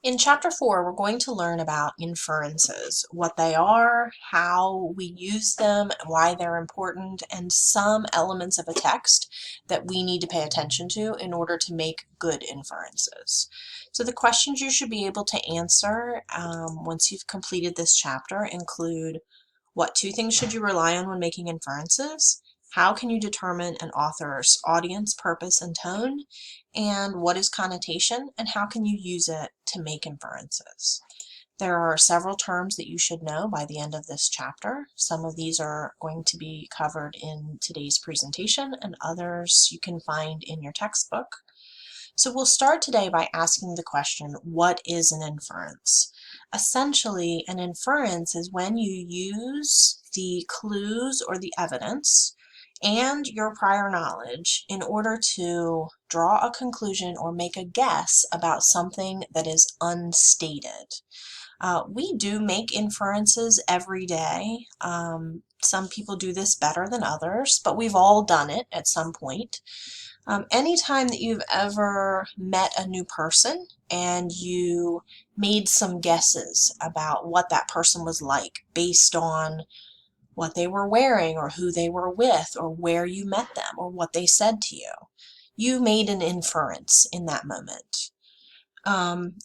In Chapter 4, we're going to learn about inferences, what they are, how we use them, why they're important, and some elements of a text that we need to pay attention to in order to make good inferences. So the questions you should be able to answer once you've completed this chapter include: what two things should you rely on when making inferences? How can you determine an author's audience, purpose, and tone? And what is connotation, and how can you use it to make inferences? There are several terms that you should know by the end of this chapter. Some of these are going to be covered in today's presentation, and others you can find in your textbook. So we'll start today by asking the question, what is an inference? Essentially, an inference is when you use the clues or the evidence and your prior knowledge in order to draw a conclusion or make a guess about something that is unstated. We do make inferences every day. Some people do this better than others, but we've all done it at some point. Anytime that you've ever met a new person and you made some guesses about what that person was like based on what they were wearing or who they were with or where you met them or what they said to you, you made an inference in that moment.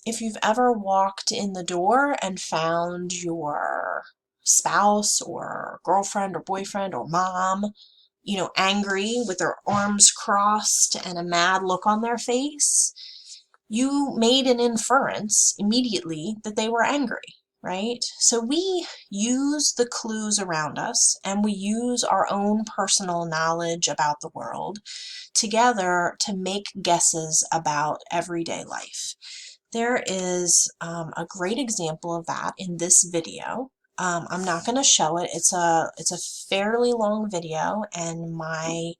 If you've ever walked in the door and found your spouse or girlfriend or boyfriend or mom, angry with their arms crossed and a mad look on their face, you made an inference immediately that they were angry, right? So we use the clues around us and we use our own personal knowledge about the world together to make guesses about everyday life. There is a great example of that in this video. I'm not going to show it. It's a fairly long video, and my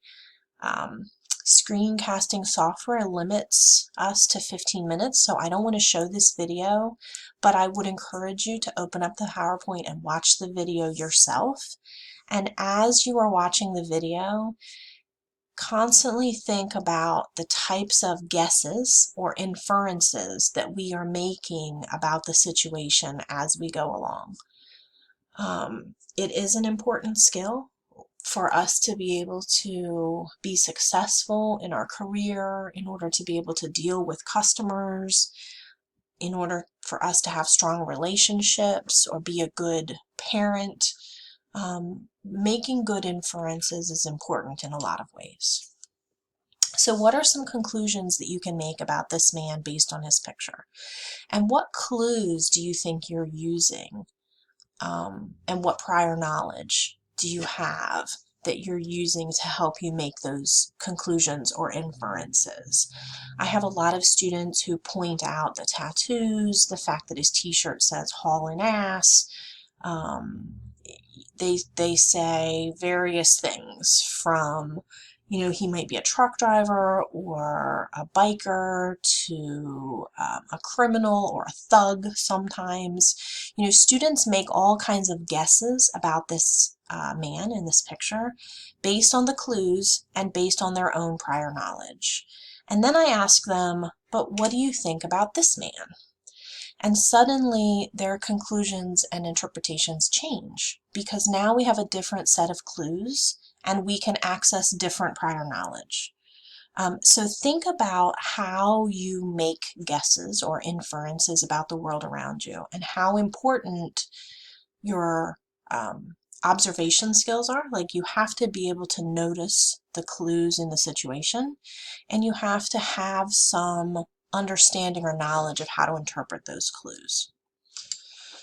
screencasting software limits us to 15 minutes, so I don't want to show this video, but I would encourage you to open up the PowerPoint and watch the video yourself. And as you are watching the video, constantly think about the types of guesses or inferences that we are making about the situation as we go along. It is an important skill for us to be able to be successful in our career, in order to be able to deal with customers, in order for us to have strong relationships or be a good parent. Making good inferences is important in a lot of ways. So what are some conclusions that you can make about this man based on his picture? And what clues do you think you're using? And what prior knowledge do you have that you're using to help you make those conclusions or inferences? I have a lot of students who point out the tattoos, the fact that his t-shirt says haulin' ass. They say various things from, he might be a truck driver or a biker to a criminal or a thug sometimes. Students make all kinds of guesses about this man in this picture based on the clues and based on their own prior knowledge. And then I ask them, but what do you think about this man? And suddenly their conclusions and interpretations change because now we have a different set of clues and we can access different prior knowledge. So think about how you make guesses or inferences about the world around you and how important your observation skills are. Like, you have to be able to notice the clues in the situation, and you have to have some understanding or knowledge of how to interpret those clues.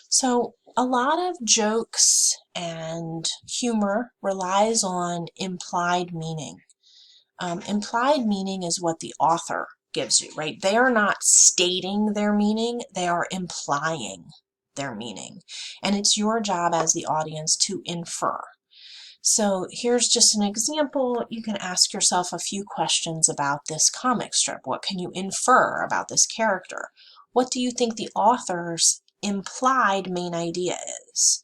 So a lot of jokes and humor relies on implied meaning. Implied meaning is what the author gives you, right? They are not stating their meaning, they are implying their meaning. And it's your job as the audience to infer. So here's just an example. You can ask yourself a few questions about this comic strip. What can you infer about this character? What do you think the author's implied main idea is?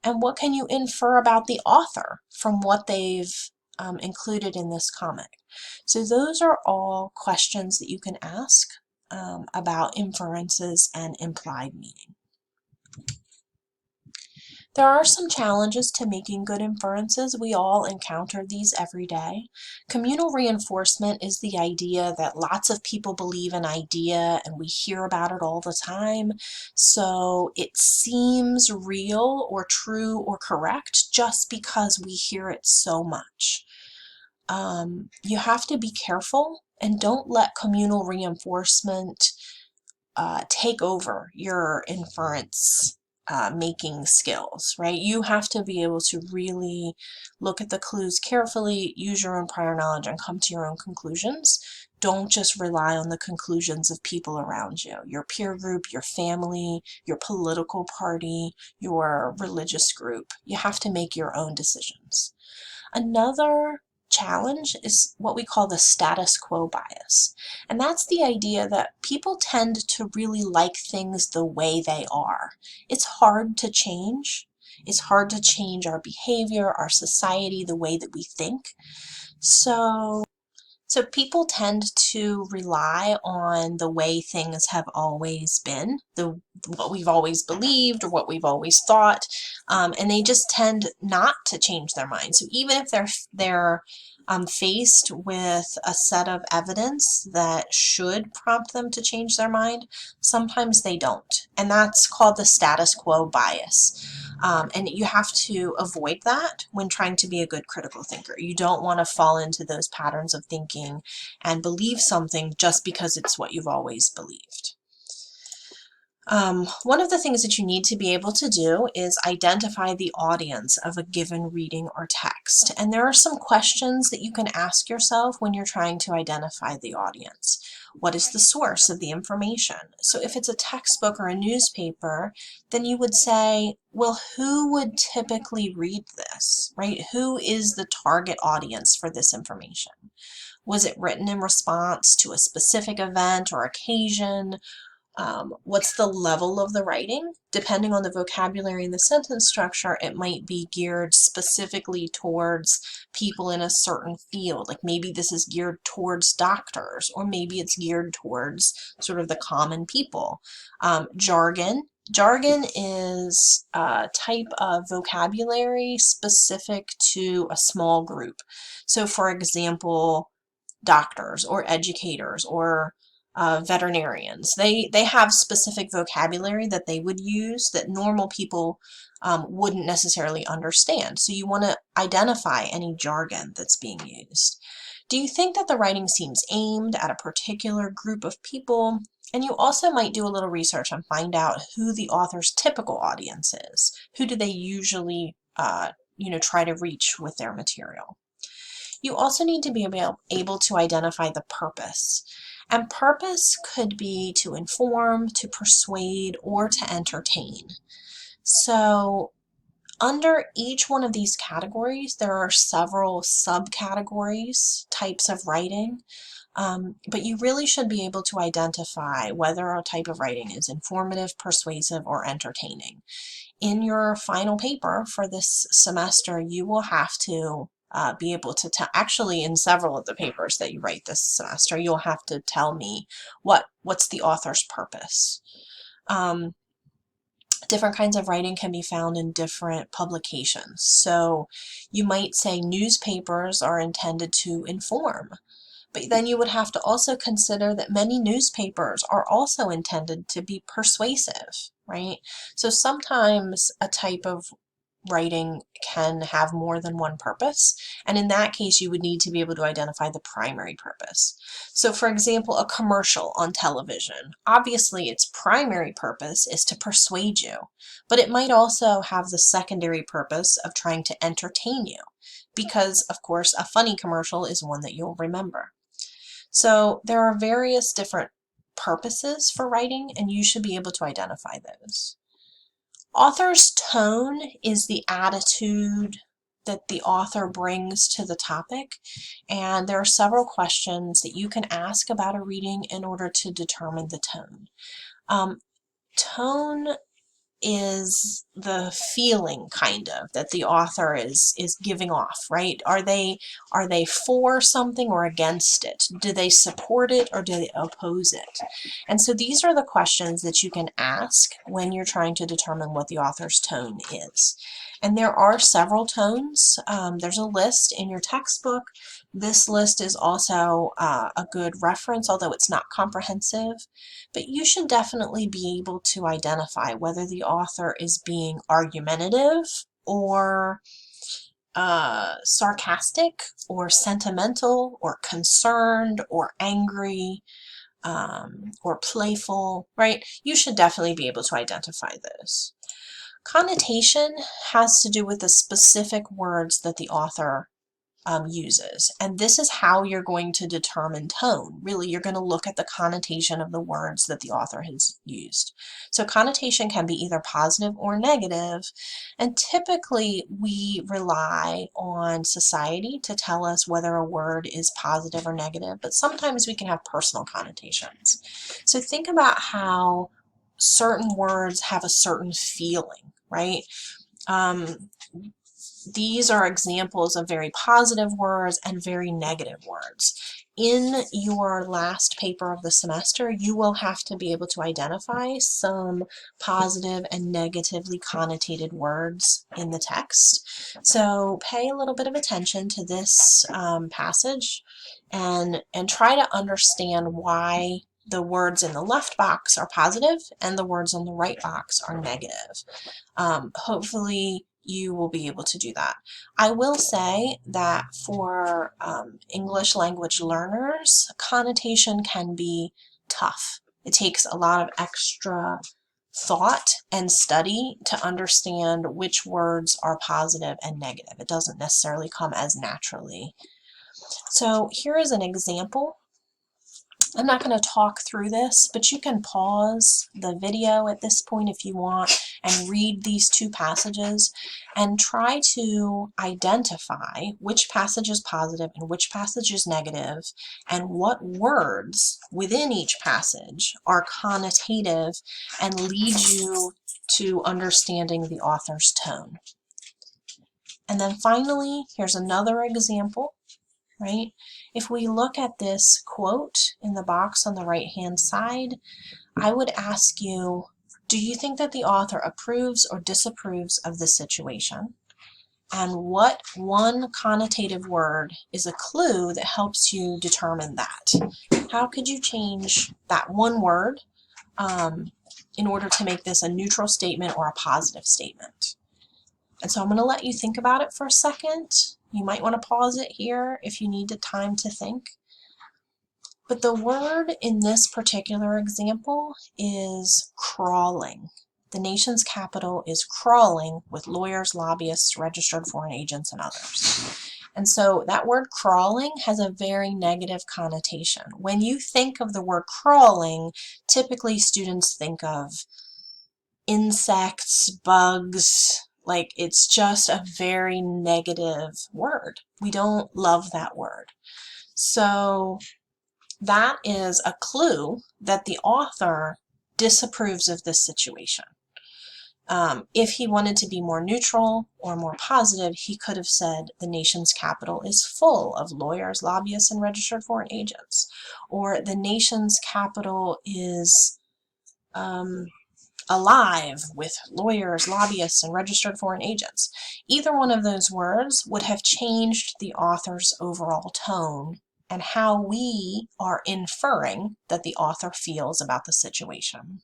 And what can you infer about the author from what they've included in this comic? So those are all questions that you can ask about inferences and implied meaning. There are some challenges to making good inferences. We all encounter these every day. Communal reinforcement is the idea that lots of people believe an idea and we hear about it all the time. So it seems real or true or correct just because we hear it so much. You have to be careful and don't let communal reinforcement take over your inference making skills, right? You have to be able to really look at the clues carefully, use your own prior knowledge, and come to your own conclusions. Don't just rely on the conclusions of people around you, your peer group, your family, your political party, your religious group. You have to make your own decisions. Another challenge is what we call the status quo bias. And that's the idea that people tend to really like things the way they are. It's hard to change. It's hard to change our behavior, our society, the way that we think. So people tend to rely on the way things have always been, what we've always believed or what we've always thought, and they just tend not to change their mind. So even if they're faced with a set of evidence that should prompt them to change their mind, sometimes they don't, and that's called the status quo bias. And you have to avoid that when trying to be a good critical thinker. You don't want to fall into those patterns of thinking and believe something just because it's what you've always believed. One of the things that you need to be able to do is identify the audience of a given reading or text. And there are some questions that you can ask yourself when you're trying to identify the audience. What is the source of the information? So if it's a textbook or a newspaper, then you would say, well, who would typically read this, right? Who is the target audience for this information? Was it written in response to a specific event or occasion? What's the level of the writing? Depending on the vocabulary and the sentence structure, it might be geared specifically towards people in a certain field. Like maybe this is geared towards doctors, or maybe it's geared towards sort of the common people. Jargon. Jargon is a type of vocabulary specific to a small group. So for example, doctors or educators or veterinarians. They have specific vocabulary that they would use that normal people wouldn't necessarily understand. So you want to identify any jargon that's being used. Do you think that the writing seems aimed at a particular group of people? And you also might do a little research and find out who the author's typical audience is. Who do they usually try to reach with their material? You also need to be able to identify the purpose. And purpose could be to inform, to persuade, or to entertain. So under each one of these categories, there are several subcategories, types of writing, but you really should be able to identify whether a type of writing is informative, persuasive, or entertaining. In your final paper for this semester, you will have to be able to tell, actually in several of the papers that you write this semester, you'll have to tell me what's the author's purpose. Different kinds of writing can be found in different publications. So you might say newspapers are intended to inform, but then you would have to also consider that many newspapers are also intended to be persuasive, right? So sometimes a type of writing can have more than one purpose, and in that case you would need to be able to identify the primary purpose. So for example, a commercial on television, obviously its primary purpose is to persuade you, but it might also have the secondary purpose of trying to entertain you, because of course a funny commercial is one that you'll remember. So there are various different purposes for writing, and you should be able to identify those. Author's tone is the attitude that the author brings to the topic, and there are several questions that you can ask about a reading in order to determine the tone. Tone is the feeling kind of that the author is giving off, right? Are they for something or against it? Do they support it or do they oppose it? And so these are the questions that you can ask when you're trying to determine what the author's tone is. And there are several tones. There's a list in your textbook. This list is also a good reference, although it's not comprehensive. But you should definitely be able to identify whether the author is being argumentative or sarcastic or sentimental or concerned or angry or playful, right? You should definitely be able to identify those. Connotation has to do with the specific words that the author uses. And this is how you're going to determine tone. Really, you're going to look at the connotation of the words that the author has used. So connotation can be either positive or negative, and typically we rely on society to tell us whether a word is positive or negative, but sometimes we can have personal connotations. So think about how certain words have a certain feeling, right? These are examples of very positive words and very negative words. In your last paper of the semester, you will have to be able to identify some positive and negatively connotated words in the text. So pay a little bit of attention to this passage and try to understand why the words in the left box are positive and the words on the right box are negative. Hopefully you will be able to do that. I will say that for English language learners, connotation can be tough. It takes a lot of extra thought and study to understand which words are positive and negative. It doesn't necessarily come as naturally. So here is an example. I'm not going to talk through this, but you can pause the video at this point if you want and read these two passages and try to identify which passage is positive and which passage is negative and what words within each passage are connotative and lead you to understanding the author's tone. And then finally, here's another example. Right? If we look at this quote in the box on the right-hand side, I would ask you, do you think that the author approves or disapproves of this situation? And what one connotative word is a clue that helps you determine that? How could you change that one word in order to make this a neutral statement or a positive statement? And so I'm going to let you think about it for a second. You might want to pause it here if you need the time to think. But the word in this particular example is crawling. The nation's capital is crawling with lawyers, lobbyists, registered foreign agents, and others. And so that word crawling has a very negative connotation. When you think of the word crawling, typically students think of insects, bugs. Like, it's just a very negative word. We don't love that word. So that is a clue that the author disapproves of this situation. If he wanted to be more neutral or more positive, he could have said the nation's capital is full of lawyers, lobbyists, and registered foreign agents. Or the nation's capital is alive with lawyers, lobbyists, and registered foreign agents. Either one of those words would have changed the author's overall tone and how we are inferring that the author feels about the situation.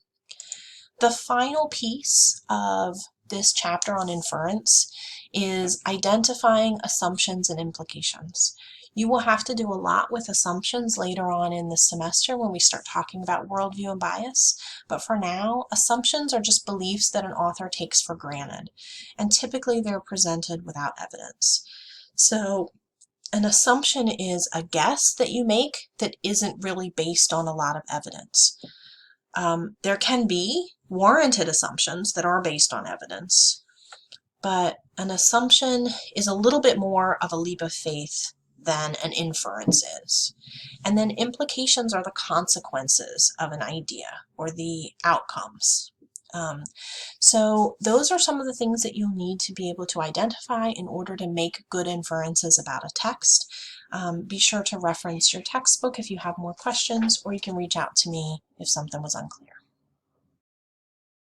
The final piece of this chapter on inference is identifying assumptions and implications. You will have to do a lot with assumptions later on in the semester when we start talking about worldview and bias, but for now, assumptions are just beliefs that an author takes for granted, and typically they're presented without evidence. So an assumption is a guess that you make that isn't really based on a lot of evidence. There can be warranted assumptions that are based on evidence, but an assumption is a little bit more of a leap of faith than an inference is. And then implications are the consequences of an idea or the outcomes So those are some of the things that you'll need to be able to identify in order to make good inferences about a text. Be sure to reference your textbook if you have more questions, or you can reach out to me if something was unclear.